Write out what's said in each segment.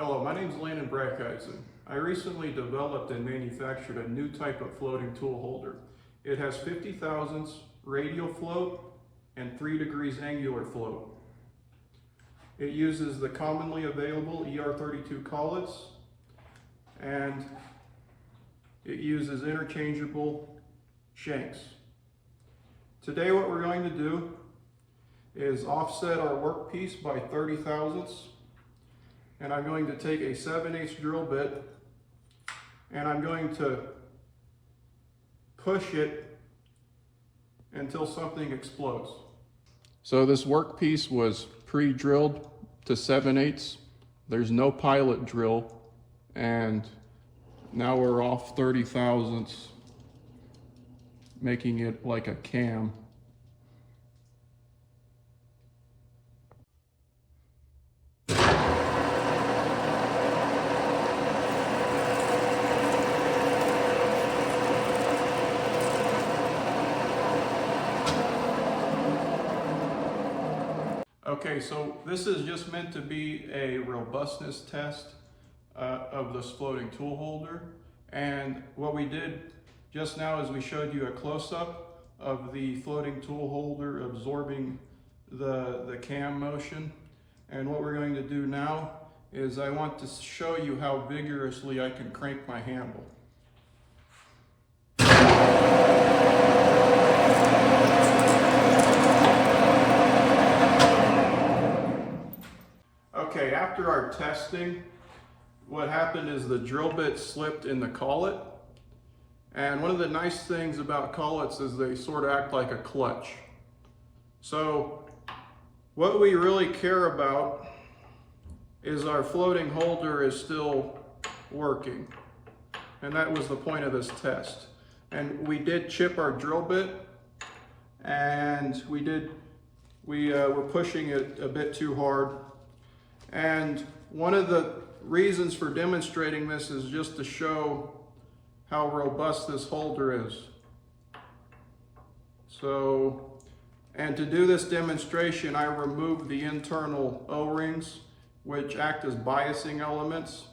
Hello, my name is Landon Brackeisen. I recently developed and manufactured a new type of floating tool holder. It has 50 thousandths radial float and 3 degrees angular float. It uses the commonly available ER32 collets, and it uses interchangeable shanks. Today what we're going to do is offset our workpiece by 30 thousandths. And I'm going to take a 7/8 drill bit and I'm going to push it until something explodes. So this workpiece was pre-drilled to 7/8. There's no pilot drill, and now we're off 30 thousandths, making it like a cam. Okay, so this is just meant to be a robustness test of this floating tool holder. And what we did just now is we showed you a close-up of the floating tool holder absorbing the cam motion. And what we're going to do now is I want to show you how vigorously I can crank my handle. Okay, after our testing, what happened is the drill bit slipped in the collet. And one of the nice things about collets is they sort of act like a clutch. So what we really care about is our floating holder is still working. And that was the point of this test. And we did chip our drill bit, and we were pushing it a bit too hard. And one of the reasons for demonstrating this is just to show how robust this holder is. So, and to do this demonstration, I removed the internal O-rings, which act as biasing elements.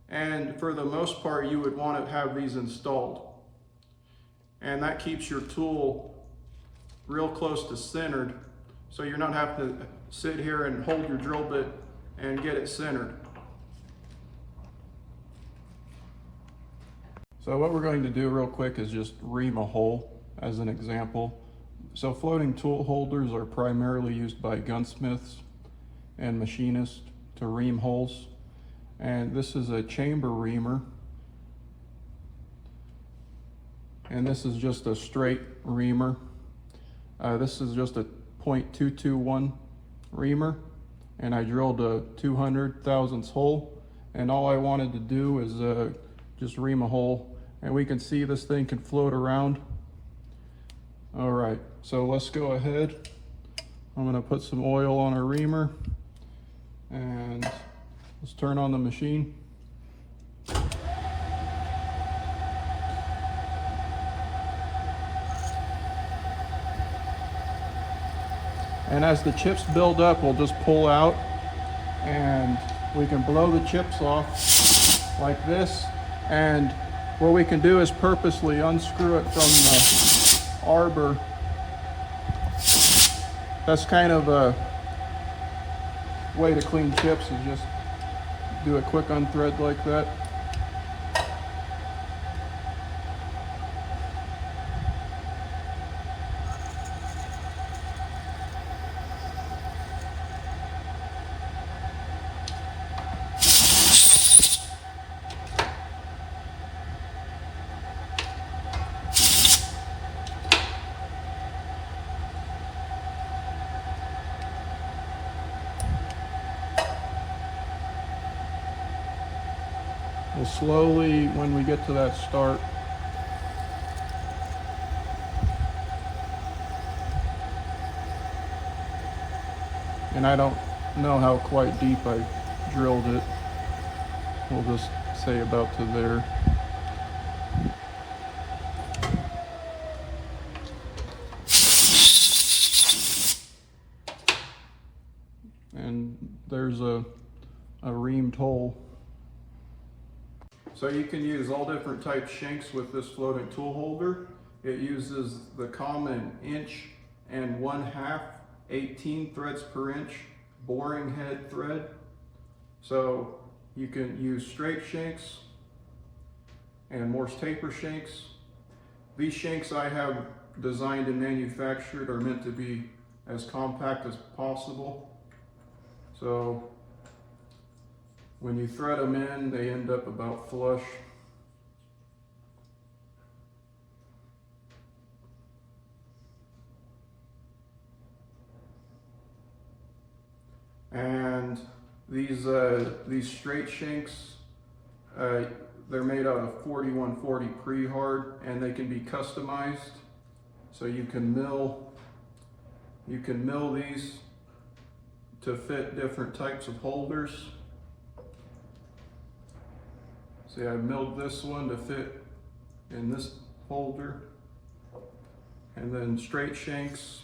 And for the most part, you would want to have these installed. And that keeps your tool real close to centered, so you're not having to sit here and hold your drill bit and get it centered. So what we're going to do real quick is just ream a hole as an example. So floating tool holders are primarily used by gunsmiths and machinists to ream holes. And this is a chamber reamer. And this is just a straight reamer. This is just a .221 reamer. And I drilled a 200 thousandths hole, and all I wanted to do is just ream a hole, and we can see this thing can float around. All right, so let's go ahead. I'm gonna put some oil on our reamer, and let's turn on the machine. And as the chips build up, we'll just pull out, and we can blow the chips off like this. And what we can do is purposely unscrew it from the arbor. That's kind of a way to clean chips, is just do a quick unthread like that. We'll slowly, when we get to that start, and I don't know how quite deep I drilled it, we'll just say about to there. And there's a reamed hole So you can use all different types of shanks with this floating tool holder. It uses the common 1 1/2 18 threads per inch boring head thread. So you can use straight shanks and Morse taper shanks. These shanks I have designed and manufactured are meant to be as compact as possible. So when you thread them in, they end up about flush. And these straight shanks, they're made out of 4140 pre-hard, and they can be customized. So you can mill these to fit different types of holders. See, I milled this one to fit in this holder. And then straight shanks,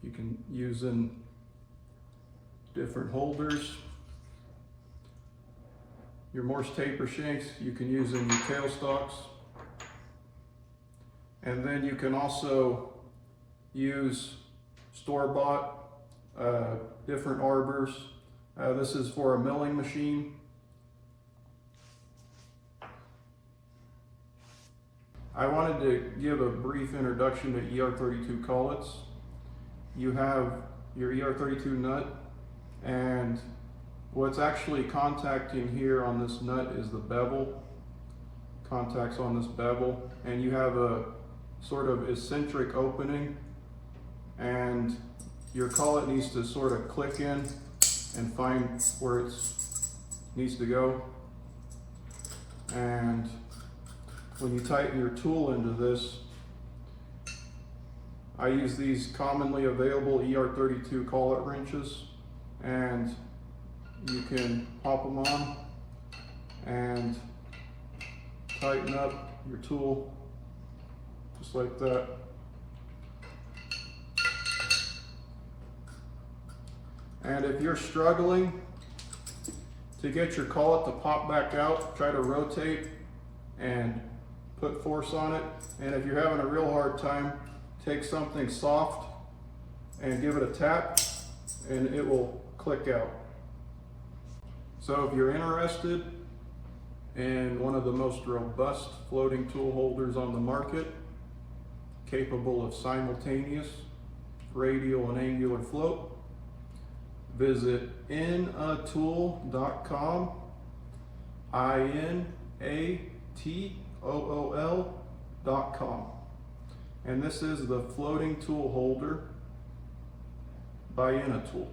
you can use in different holders. Your Morse taper shanks, you can use in your tailstocks. And then you can also use store-bought different arbors. This is for a milling machine. I wanted to give a brief introduction to ER32 collets. You have your ER32 nut, and what's actually contacting here on this nut is the bevel. Contacts on this bevel, and you have a sort of eccentric opening, and your collet needs to sort of click in and find where it needs to go. And when you tighten your tool into this, I use these commonly available ER32 collet wrenches, and you can pop them on and tighten up your tool just like that. And if you're struggling to get your collet to pop back out, try to rotate and put force on it. And if you're having a real hard time, take something soft and give it a tap, and it will click out. So if you're interested in one of the most robust floating tool holders on the market, capable of simultaneous, radial, and angular float, visit inatool.com, INATOOL.com. And this is the floating tool holder by Inatool.